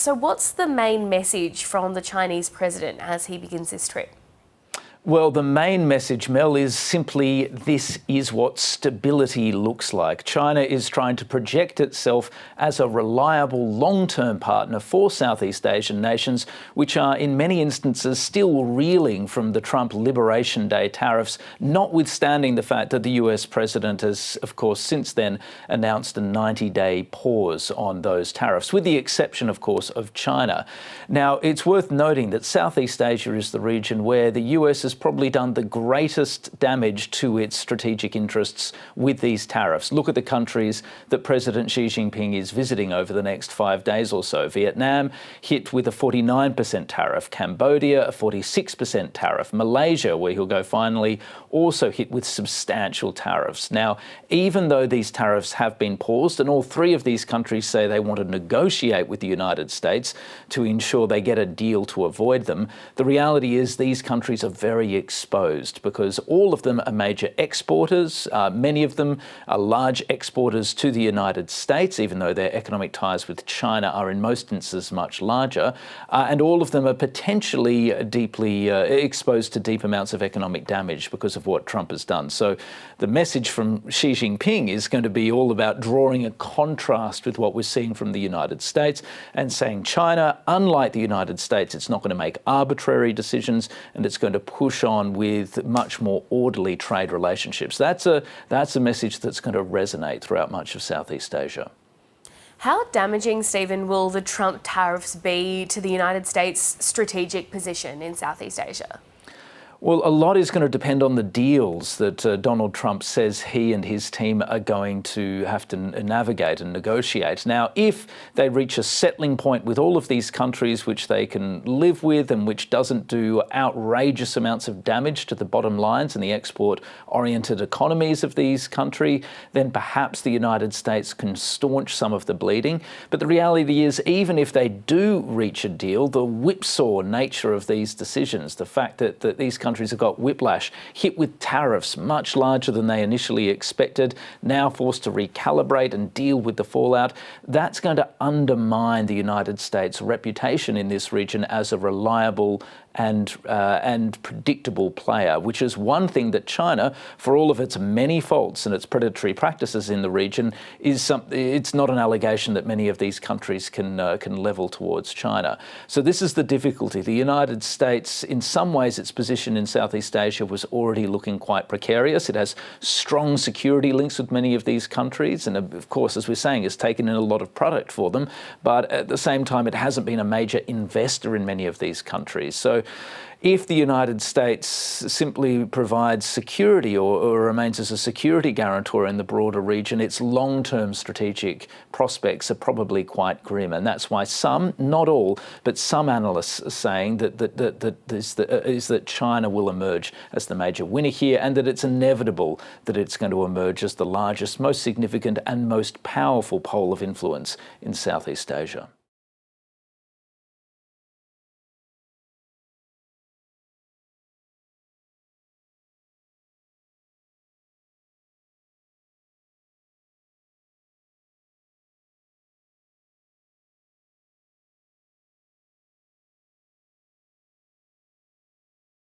So what's the main message from the Chinese president as he begins this trip? Well, the main message, Mel, is simply this is what stability looks like. China is trying to project itself as a reliable long-term partner for Southeast Asian nations, which are in many instances still reeling from the Trump Liberation Day tariffs, notwithstanding the fact that the US president has, of course, since then announced a 90-day pause on those tariffs, with the exception, of course, of China. Now, it's worth noting that Southeast Asia is the region where the US has probably done the greatest damage to its strategic interests with these tariffs. Look at the countries that President Xi Jinping is visiting over the next 5 days or so. Vietnam hit with a 49% tariff, Cambodia a 46% tariff, Malaysia, where he'll go finally, also hit with substantial tariffs. Now, even though these tariffs have been paused, and all three of these countries say they want to negotiate with the United States to ensure they get a deal to avoid them, the reality is these countries are very exposed because all of them are major exporters. Many of them are large exporters to the United States, even though their economic ties with China are in most instances much larger. And all of them are potentially deeply exposed to deep amounts of economic damage because of what Trump has done. So the message from Xi Jinping is going to be all about drawing a contrast with what we're seeing from the United States and saying China, unlike the United States, it's not going to make arbitrary decisions and it's going to push on with much more orderly trade relationships. That's a message that's going to resonate throughout much of Southeast Asia. How damaging, Stephen, will the Trump tariffs be to the United States' strategic position in Southeast Asia? Well, a lot is going to depend on the deals that Donald Trump says he and his team are going to have to navigate and negotiate. Now, if they reach a settling point with all of these countries which they can live with and which doesn't do outrageous amounts of damage to the bottom lines and the export-oriented economies of these countries, then perhaps the United States can staunch some of the bleeding. But the reality is, even if they do reach a deal, the whipsaw nature of these decisions, the fact that these countries have got whiplash, hit with tariffs much larger than they initially expected, now forced to recalibrate and deal with the fallout, that's going to undermine the United States' reputation in this region as a reliable and predictable player, which is one thing that China, for all of its many faults and its predatory practices in the region, it's not an allegation that many of these countries can level towards China. So this is the difficulty. The United States, in some ways, its position in Southeast Asia was already looking quite precarious. It has strong security links with many of these countries, and of course, as we're saying, it's taken in a lot of product for them. But at the same time, it hasn't been a major investor in many of these countries. So if the United States simply provides security or remains as a security guarantor in the broader region, its long-term strategic prospects are probably quite grim. And that's why some, not all, but some analysts are saying that China will emerge as the major winner here, and that it's inevitable that it's going to emerge as the largest, most significant and most powerful pole of influence in Southeast Asia.